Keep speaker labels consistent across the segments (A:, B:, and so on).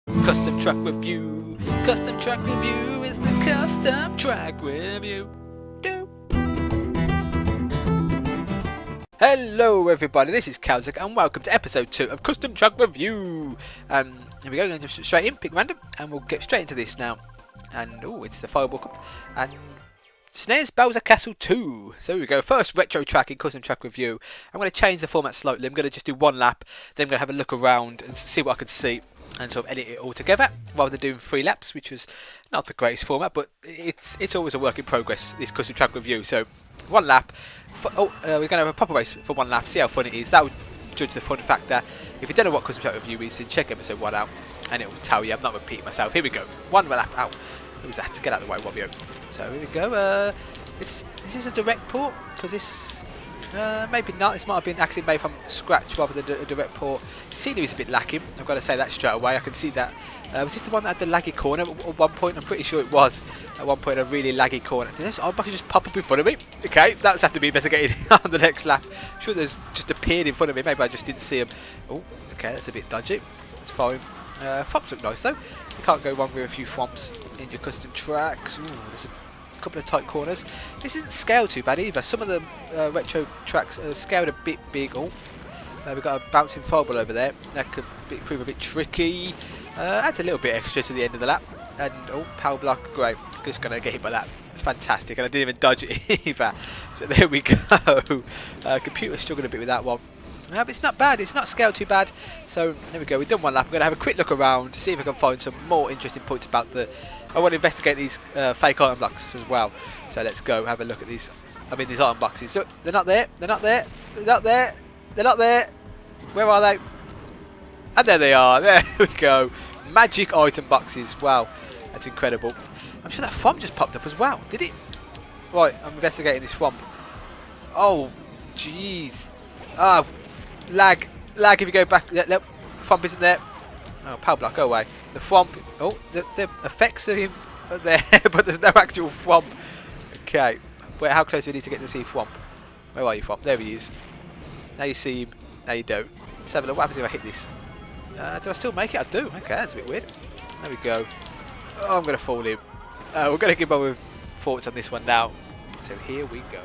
A: Custom track review. Custom track review is the custom track review. Hello everybody, this is Kalzec and welcome to episode 2 of Custom Track Review. Here we go, going to straight in, pick random, and we'll get straight into this now. And oh, it's the Fireball Cup and SNES Bowser Castle 2. So here we go, first retro track in Custom Track Review. I'm going to change the format slightly. I'm going to just do one lap, then I'm going to have a look around and see what I can see and sort of edit it all together rather than doing 3 laps, which was not the greatest format, but it's always a work in progress, this Custom Track Review. So one lap. We're going to have a proper race for one lap, see how fun it is. That will judge the fun factor. If you don't know what Custom Track Review is, then check episode 1 out and it will tell you. I'm not repeating myself. Here we go. One lap out. What was that? To get out of the way, Wobbio. So here we go. This is a direct port, because this maybe not. This might have been actually made from scratch rather than a direct port. Scenery is a bit lacking. I've got to say that straight away. I can see that. Was this the one that had the laggy corner at one point? I'm pretty sure it was. At one point, a really laggy corner. Did this iron bucket just pop up in front of me? Okay, that's have to be investigated on the next lap. I'm sure there's just appeared in front of me. Maybe I just didn't see him. Oh, okay, that's a bit dodgy. It's fine. Thwomps look nice though. You can't go wrong with a few thwomps in your custom tracks. Ooh, there's a couple of tight corners. This isn't scaled too bad either. Some of the retro tracks are scaled a bit big. Oh, we've got a bouncing fireball over there. That could prove a bit tricky. Adds a little bit extra to the end of the lap. And oh, power block, great. Just gonna get hit by that. It's fantastic, and I didn't even dodge it either. So there we go. Computer struggled a bit with that one. But it's not bad. It's not scaled too bad. So there we go. We've done one lap. I'm gonna have a quick look around to see if I can find some more interesting points about the. I want to investigate these fake item boxes as well. So let's go have a look at these. I mean, these item boxes. So they're not there. They're not there. They're not there. They're not there. Where are they? And there they are. There we go. Magic item boxes. Wow, that's incredible. I'm sure that thwomp just popped up as well. Did it? Right, I'm investigating this thwomp. Oh, jeez. Ah, lag. Lag if you go back. Nope. Thwomp isn't there. Oh, power block, go away. The thwomp. Oh, the effects of him are there, but there's no actual thwomp. Okay. Wait, how close do we need to get to see thwomp? Where are you, thwomp? There he is. Now you see him. Now you don't. Let's have a look. What happens if I hit this? Do I still make it? I do. Okay, that's a bit weird. There we go. Oh, I'm going to fall in. We're going to give our thoughts on this one now. So here we go.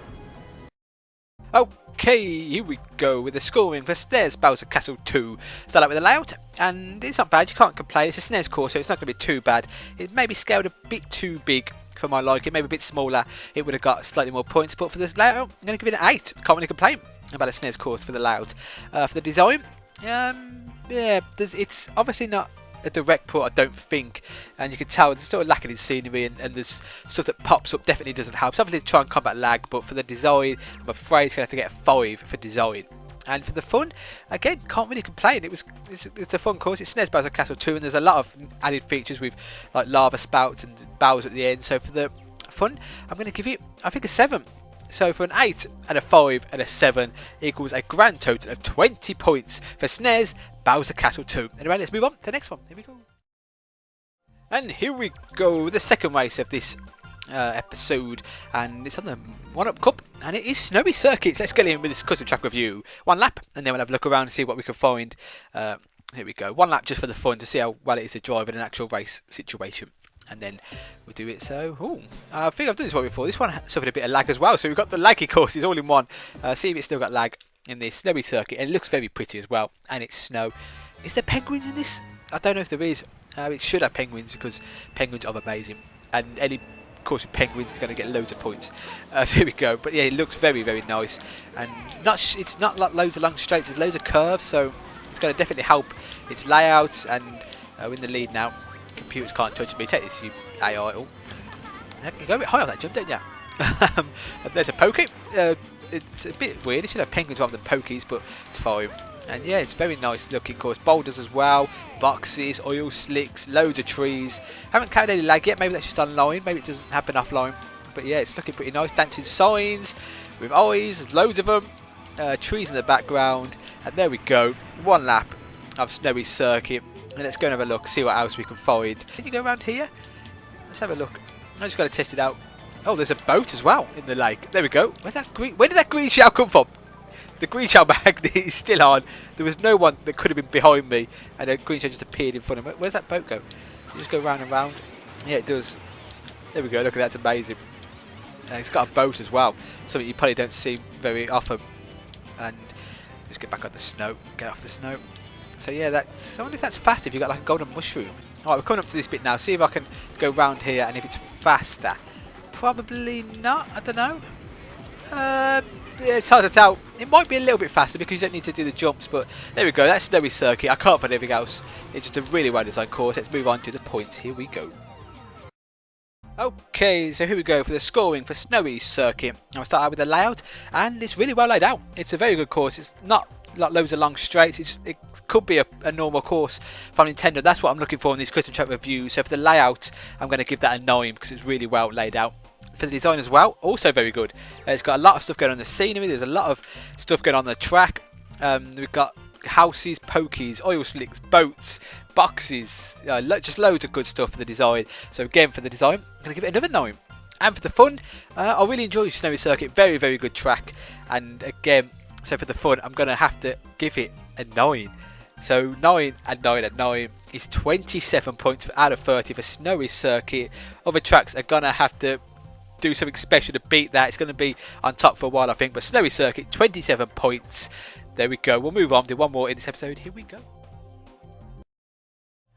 A: Okay, here we go with the scoring for SNES Bowser Castle 2. Start out with the layout, and it's not bad. You can't complain. It's a SNES course, so it's not going to be too bad. It may be scaled a bit too big for my liking. Maybe a bit smaller. It would have got slightly more points. But for this layout, I'm going to give it an 8. Can't really complain about a SNES course for the layout. For the design, yeah, it's obviously not a direct port, I don't think, and you can tell there's still a lacking in scenery, and there's stuff that pops up definitely doesn't help. So obviously to try and combat lag, but for the design, I'm afraid it's going to have to get a 5 for design. And for the fun, again, can't really complain. It's a fun course. It's SNES Bowser Castle 2, and there's a lot of added features with like lava spouts and Bowser at the end. So for the fun, I'm going to give it, I think, a 7. So for an 8 and a 5 and a 7 equals a grand total of 20 points for SNES Bowser Castle 2. Anyway, let's move on to the next one. Here we go. And here we go, the second race of this episode, and it's on the 1-Up Cup, and it is Snowy Circuits. Let's get in with this custom track review. One lap, and then we'll have a look around and see what we can find. Here we go. One lap just for the fun, to see how well it is to drive in an actual race situation. And then we'll do it. So, I think I've done this one before. This one suffered a bit of lag as well. So we've got the laggy courses all in one. See if it's still got lag in this Snowy Circuit. And it looks very pretty as well. And it's snow. Is there penguins in this? I don't know if there is. It should have penguins, because penguins are amazing. And any course with penguins is going to get loads of points. So here we go. But yeah, it looks very, very nice. And it's not like loads of long straights. There's loads of curves. So it's going to definitely help its layout. And we're in the lead now. Computers can't touch me. Take this, you AI. Oh, you go a bit high on that jump, don't you? There's a pokey. It's a bit weird. It should have penguins rather than pokies, but it's fine. And yeah, it's very nice looking course. Boulders as well, boxes, oil slicks, loads of trees. Haven't counted any lag yet. Maybe that's just online. Maybe it doesn't happen offline. But yeah, it's looking pretty nice. Dancing signs with eyes. There's loads of them. Trees in the background. And there we go. One lap of Snowy Circuit. And let's go and have a look, see what else we can find. Can you go around here? Let's have a look. I just got to test it out. Oh, there's a boat as well in the lake. There we go. Where did that green shell come from? the green shell magnet is still on. There was no one that could have been behind me, and the green shell just appeared in front of me. Where's that boat go? You just go round and round. Yeah, it does. There we go. Look at that. It's amazing. It's got a boat as well, something you probably don't see very often. And just get back on the snow. Get off the snow. So yeah, that's. I wonder if that's fast. If you got like a golden mushroom. Alright, we're coming up to this bit now. See if I can go round here and if it's faster. Probably not. I don't know. It's hard to tell. It might be a little bit faster because you don't need to do the jumps, but there we go. That's Snowy Circuit. I can't find anything else. It's just a really well designed course. Let's move on to the points. Here we go. Okay, so here we go for the scoring for Snowy Circuit. I'll start out with the layout, and it's really well laid out. It's a very good course. It's not like loads of long straights. It could be a normal course from Nintendo. That's what I'm looking for in these custom track reviews. So for the layout, I'm going to give that a 9 because it's really well laid out. For the design as well, also very good. It's got a lot of stuff going on the scenery. There's a lot of stuff going on the track. We've got houses, pokies, oil slicks, boats, boxes, just loads of good stuff for the design. So again, for the design, I'm going to give it another 9. And for the fun, I really enjoy Snowy Circuit. Very, very good track. And again, so for the fun, I'm going to have to give it a 9. So 9 and 9 and 9 is 27 points out of 30 for Snowy Circuit. Other tracks are going to have to do something special to beat that. It's going to be on top for a while, I think. But Snowy Circuit, 27 points. There we go. We'll move on. Do one more in this episode. Here we go.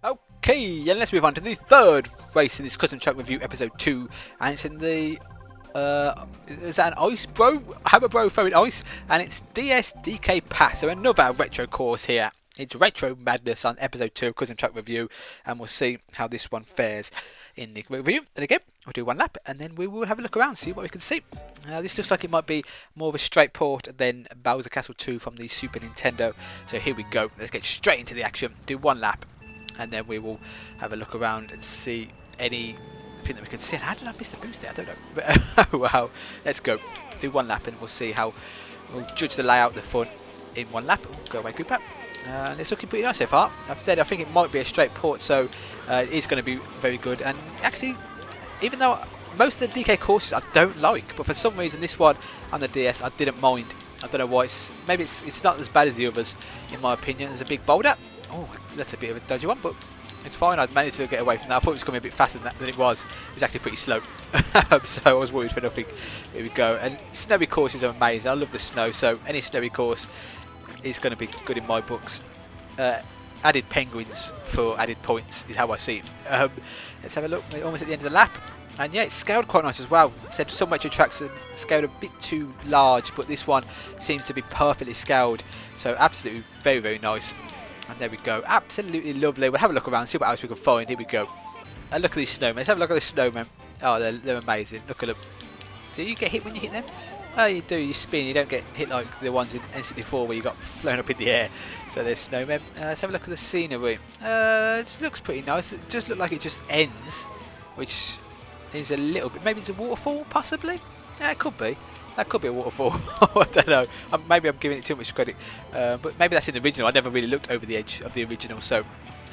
A: Okay, and let's move on to the third race in this custom track review, episode 2. And it's in the is that an ice bro? Hammer bro throwing ice, and it's DS DK Pass. So another retro course here. It's Retro Madness on episode 2 of Custom Track Review, and we'll see how this one fares in the review. And again, we'll do one lap, and then we will have a look around, see what we can see. This looks like it might be more of a straight port than Bowser Castle 2 from the Super Nintendo. So here we go. Let's get straight into the action. Do one lap, and then we will have a look around and see anything that we can see. How did I miss the boost there? I don't know. But, oh, wow. Let's go. Do one lap, and we'll see how we'll judge the layout, the fun in one lap. Go away, group lap. And it's looking pretty nice so far. I've said I think it might be a straight port, so it is going to be very good. And actually, even though most of the DK courses I don't like, but for some reason this one on the DS I didn't mind. I don't know why. Maybe it's not as bad as the others, in my opinion. There's a big boulder. Oh, that's a bit of a dodgy one, but it's fine. I'd managed to get away from that. I thought it was coming a bit faster than it was. It was actually pretty slow, so I was worried for nothing. Here we go. And snowy courses are amazing. I love the snow, so any snowy course is going to be good in my books. Added penguins for added points is how I see it. Let's have a look. We're almost at the end of the lap, and yeah, it's scaled quite nice as well. Said some retro tracks are scaled a bit too large, but this one seems to be perfectly scaled. So absolutely very, very nice. And there we go. Absolutely lovely. We'll have a look around, see what else we can find. Here we go. And look at these snowmen. Let's have a look at the snowmen. Oh, they're amazing. Look at them. Do you get hit when you hit them? Oh, you do. You spin. You don't get hit like the ones in N64 where you got flown up in the air. So there's snowmen. Let's have a look at the scenery. It looks pretty nice. It just looks like it just ends, which is a little bit. Maybe it's a waterfall, possibly. Yeah, it could be. That could be a waterfall. I don't know. Maybe I'm giving it too much credit. But maybe that's in the original. I never really looked over the edge of the original. So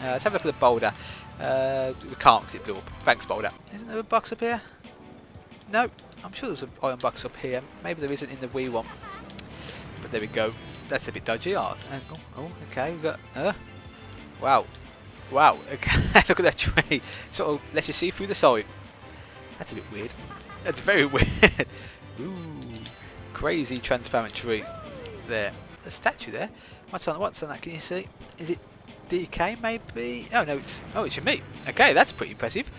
A: let's have a look at the boulder. We can't because it blew up. Thanks, boulder. Isn't there a box up here? No. I'm sure there's an iron box up here. Maybe there isn't in the Wii one. But there we go. That's a bit dodgy. Oh, okay. We've got. Wow. Wow. Okay. Look at that tree. Sort of lets you see through the side. That's a bit weird. That's very weird. Ooh. Crazy transparent tree. There. A statue there. What's on that? Can you see? Is it DK maybe? Oh no, it's your me. Okay, that's pretty impressive.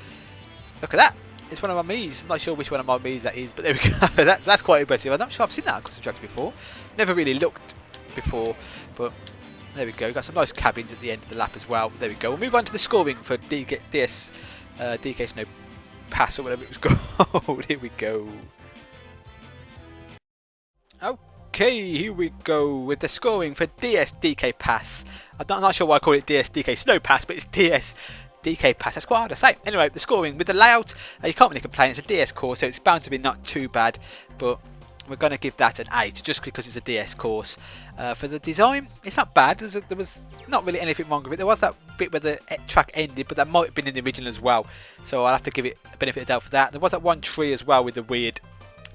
A: Look at that. It's one of my Mii's. I'm not sure which one of my Mii's that is, but there we go. That's quite impressive. I'm not sure I've seen that on custom tracks before. Never really looked before, but there we go. Got some nice cabins at the end of the lap as well. There we go. We'll move on to the scoring for DK Snow Pass or whatever it was called. Here we go. Okay, here we go with the scoring for DS DK Pass. I'm not sure why I call it DS DK Snow Pass, but it's DS DK Pass. That's quite hard to say. Anyway, the scoring with the layout, you can't really complain. It's a DS course, so it's bound to be not too bad, but we're going to give that an 8 just because it's a DS course. For the design, it's not bad. There was not really anything wrong with it. There was that bit where the track ended, but that might have been in the original as well, so I'll have to give it a benefit of the doubt for that. There was that one tree as well with the weird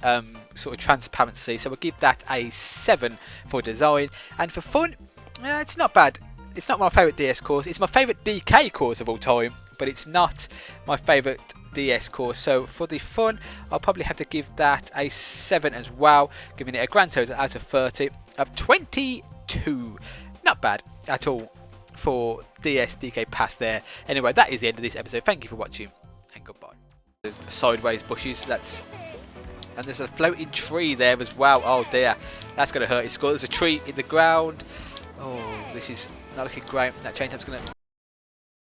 A: sort of transparency, so we'll give that a 7 for design. And for fun, it's not bad. It's not my favourite DS course. It's my favourite DK course of all time, but it's not my favourite DS course. So for the fun, I'll probably have to give that a 7 as well, giving it a grand total out of 30 of 22. Not bad at all for DS DK Pass there. Anyway, that is the end of this episode. Thank you for watching, and goodbye. There's sideways bushes. And there's a floating tree there as well. Oh dear, that's going to hurt his skull. There's a tree in the ground. Oh, this is not looking great. That chain tape's going to